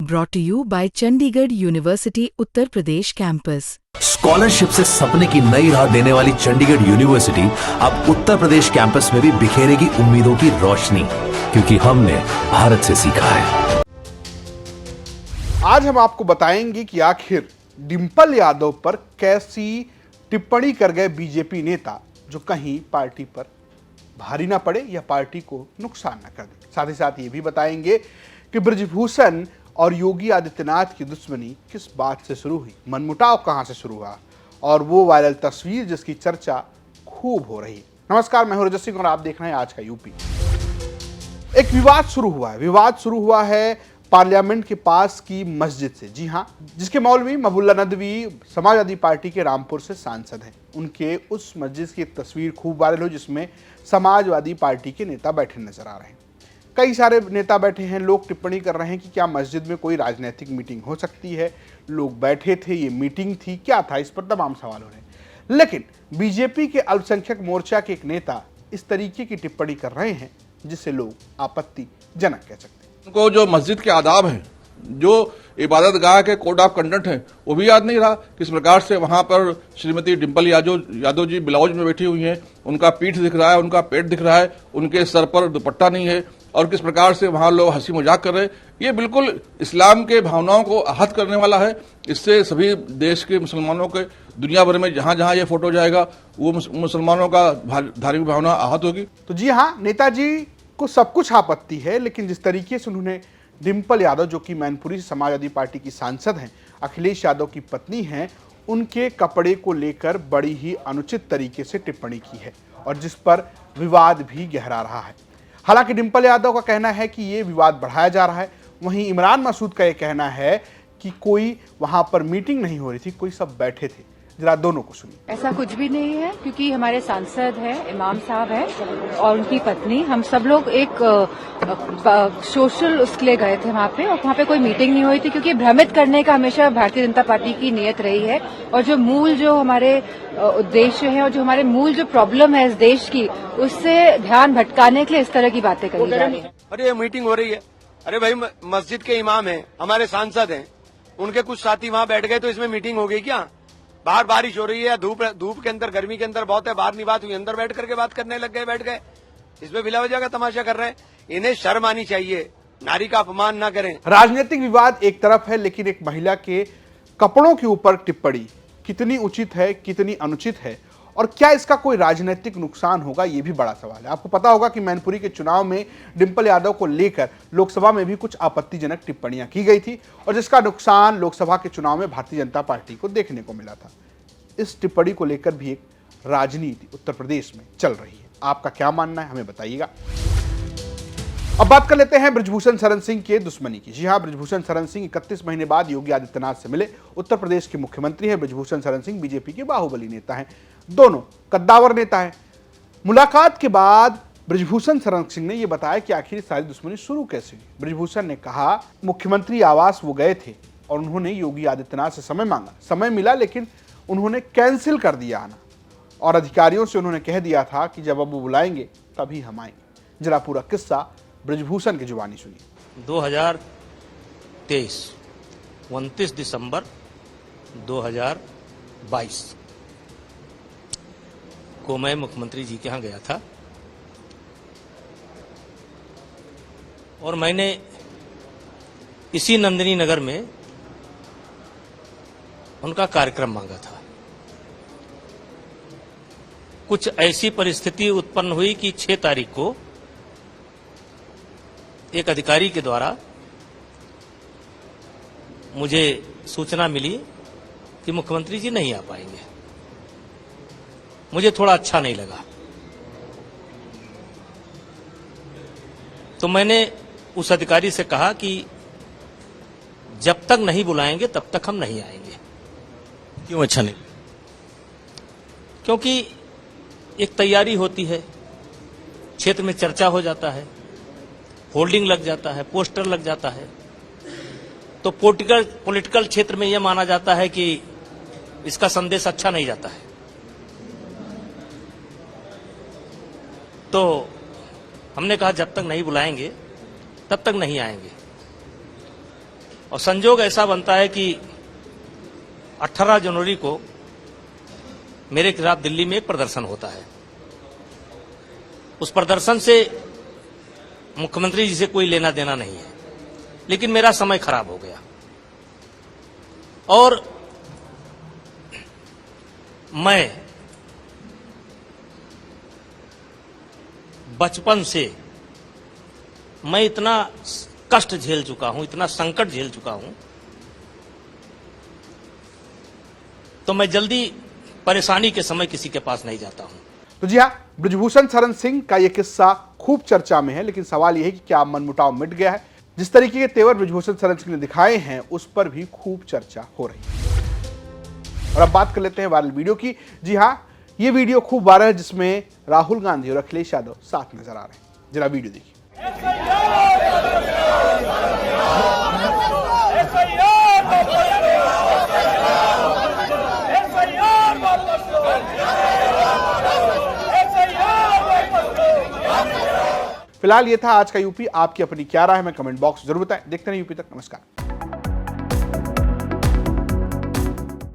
brought to you by Chandigarh University Uttar Pradesh campus. Scholarship से सपने की नई राह देने वाली चंडीगढ़ यूनिवर्सिटी अब उत्तर प्रदेश कैंपस में भी बिखेरेगी उम्मीदों की रोशनी, क्योंकि हमने भारत से सीखा है। आज हम आपको बताएंगे कि आखिर डिंपल यादव पर कैसी टिप्पणी कर गए बीजेपी नेता जो कहीं पार्टी पर भारी ना पड़े या पार्टी को नुकसान ना कर दे। साथ ही साथ ये भी बताएंगे कि बृजभूषण और योगी आदित्यनाथ की दुश्मनी किस बात से शुरू हुई, मनमुटाव कहां से शुरू हुआ और वो वायरल तस्वीर जिसकी चर्चा खूब हो रही है। नमस्कार, मैं हूं रजत सिंह और आप देख रहे हैं आज का यूपी। एक विवाद शुरू हुआ है पार्लियामेंट के पास की मस्जिद से। जी हां, जिसके मौलवी महबूबुल्लाह नदवी समाजवादी पार्टी के रामपुर से सांसद हैं। उनके उस मस्जिद की एक तस्वीर खूब वायरल हुई जिसमें समाजवादी पार्टी के नेता बैठे नजर आ रहे हैं। कई सारे नेता बैठे हैं। लोग टिप्पणी कर रहे हैं कि क्या मस्जिद में कोई राजनीतिक मीटिंग हो सकती है, लोग बैठे थे, ये मीटिंग थी, क्या था, इस पर तमाम सवाल हो रहे हैं। लेकिन बीजेपी के अल्पसंख्यक मोर्चा के एक नेता इस तरीके की टिप्पणी कर रहे हैं जिसे लोग आपत्तिजनक कह सकते हैं। उनको जो मस्जिद के आदाब हैं, जो इबादत गाह के कोड ऑफ कंडक्ट हैं, वो भी याद नहीं रहा। किस प्रकार से वहां पर श्रीमती डिंपल यादव जी ब्लाउज में बैठी हुई हैं, उनका पीठ दिख रहा है, उनका पेट दिख रहा है, उनके सर पर दुपट्टा नहीं है और किस प्रकार से वहां लोग हंसी मजाक कर रहे हैं। ये बिल्कुल इस्लाम के भावनाओं को आहत करने वाला है। इससे सभी देश के मुसलमानों के दुनिया भर में जहां जहां ये फोटो जाएगा वो मुसलमानों का धार्मिक भावना आहत होगी। तो जी हाँ, नेताजी को सब कुछ आपत्ति है, लेकिन जिस तरीके से उन्होंने डिंपल यादव जो कि मैनपुरी समाजवादी पार्टी की सांसद हैं, अखिलेश यादव की पत्नी हैं, उनके कपड़े को लेकर बड़ी ही अनुचित तरीके से टिप्पणी की है और जिस पर विवाद भी गहरा रहा है। हालांकि डिंपल यादव का कहना है कि ये विवाद बढ़ाया जा रहा है, वहीं इमरान मसूद का ये कहना है कि कोई वहां पर मीटिंग नहीं हो रही थी, कोई सब बैठे थे। जरा दोनों को सुनिए। ऐसा कुछ भी नहीं है, क्योंकि हमारे सांसद हैं, इमाम साहब हैं और उनकी पत्नी, हम सब लोग एक सोशल उसके लिए गए थे वहाँ पे, और वहाँ पे कोई मीटिंग नहीं हुई थी, क्योंकि भ्रमित करने का हमेशा भारतीय जनता पार्टी की नीयत रही है और जो मूल जो हमारे उद्देश्य है और जो हमारे मूल जो प्रॉब्लम है इस देश की, उससे ध्यान भटकाने के लिए इस तरह की बातें करी जा रही है। अरे ये मीटिंग हो रही है, अरे भाई मस्जिद के इमाम हैं, हमारे सांसद हैं, उनके कुछ साथी वहाँ बैठ गए तो इसमें मीटिंग हो गई क्या? बाहर बारिश हो रही है, धूप के अंदर, गर्मी के अंदर बहुत है, बाहर नहीं बात हुई, अंदर बैठ करके बात करने लग गए, बैठ गए। इसमें बिला वजह का तमाशा कर रहे हैं। इन्हें शर्म आनी चाहिए, नारी का अपमान ना करें। राजनीतिक विवाद एक तरफ है, लेकिन एक महिला के कपड़ों के ऊपर टिप्पणी कितनी उचित है, कितनी अनुचित है और क्या इसका कोई राजनीतिक नुकसान होगा, ये भी बड़ा सवाल है। आपको पता होगा कि मैनपुरी के चुनाव में डिंपल यादव को लेकर लोकसभा में भी कुछ आपत्तिजनक टिप्पणियां की गई थी और जिसका नुकसान लोकसभा के चुनाव में भारतीय जनता पार्टी को देखने को मिला था। इस टिप्पणी को लेकर भी एक राजनीति उत्तर प्रदेश में चल रही है। आपका क्या मानना है, हमें बताइएगा। अब बात कर लेते हैं बृजभूषण शरण सिंह के दुश्मनी की। जी हां, बृजभूषण शरण सिंह 31 महीने बाद योगी आदित्यनाथ से मिले। उत्तर प्रदेश के मुख्यमंत्री हैं बृजभूषण शरण सिंह, बीजेपी के बाहुबली नेता हैं, दोनों कद्दावर नेता हैं। मुलाकात के बाद बृजभूषण शरण सिंह ने यह बताया कि आखिर सारी दुश्मनी शुरू कैसे हुई। बृजभूषण ने कहा, मुख्यमंत्री आवास वो गए थे और उन्होंने योगी आदित्यनाथ से समय मांगा, समय मिला लेकिन उन्होंने कैंसिल कर दिया आना और अधिकारियों से उन्होंने कह दिया था कि जब अब वो बुलाएंगे तभी हम आएंगे। जरा पूरा किस्सा बृजभूषण की जुबानी सुनिए। 2023 29 दिसंबर 2022 को मैं मुख्यमंत्री जी के यहाँ गया था और मैंने इसी नंदिनी नगर में उनका कार्यक्रम मांगा था। कुछ ऐसी परिस्थिति उत्पन्न हुई कि 6 तारीख को एक अधिकारी के द्वारा मुझे सूचना मिली कि मुख्यमंत्री जी नहीं आ पाएंगे। मुझे थोड़ा अच्छा नहीं लगा, तो मैंने उस अधिकारी से कहा कि जब तक नहीं बुलाएंगे तब तक हम नहीं आएंगे। क्यों अच्छा नहीं? क्योंकि एक तैयारी होती है, क्षेत्र में चर्चा हो जाता है, होल्डिंग लग जाता है, पोस्टर लग जाता है, तो पॉलिटिकल क्षेत्र में यह माना जाता है कि इसका संदेश अच्छा नहीं जाता है। तो हमने कहा जब तक नहीं बुलाएंगे तब तक नहीं आएंगे। और संजोग ऐसा बनता है कि 18 जनवरी को मेरे खिलाफ दिल्ली में एक प्रदर्शन होता है। उस प्रदर्शन से मुख्यमंत्री जी से कोई लेना देना नहीं है, लेकिन मेरा समय खराब हो गया और मैं बचपन से मैं इतना कष्ट झेल चुका हूं, इतना संकट झेल चुका हूं, तो मैं जल्दी परेशानी के समय किसी के पास नहीं जाता हूं। तो जी हाँ, ब्रजभूषण शरण सिंह का यह किस्सा खूब चर्चा में है, लेकिन सवाल यह है कि क्या मनमुटाव मिट गया है? जिस तरीके के तेवर ब्रजभूषण शरण सिंह ने दिखाए हैं उस पर भी खूब चर्चा हो रही है। और अब बात कर लेते हैं वायरल वीडियो की। जी हाँ, ये वीडियो खूब वायरल है जिसमें राहुल गांधी और अखिलेश यादव साथ नजर आ रहे हैं। जरा वीडियो देखिए। फिलहाल ये था आज का यूपी। आपकी अपनी क्या राय है, हमें कमेंट बॉक्स जरूर बताएं। देखते रहें यूपी तक। नमस्कार।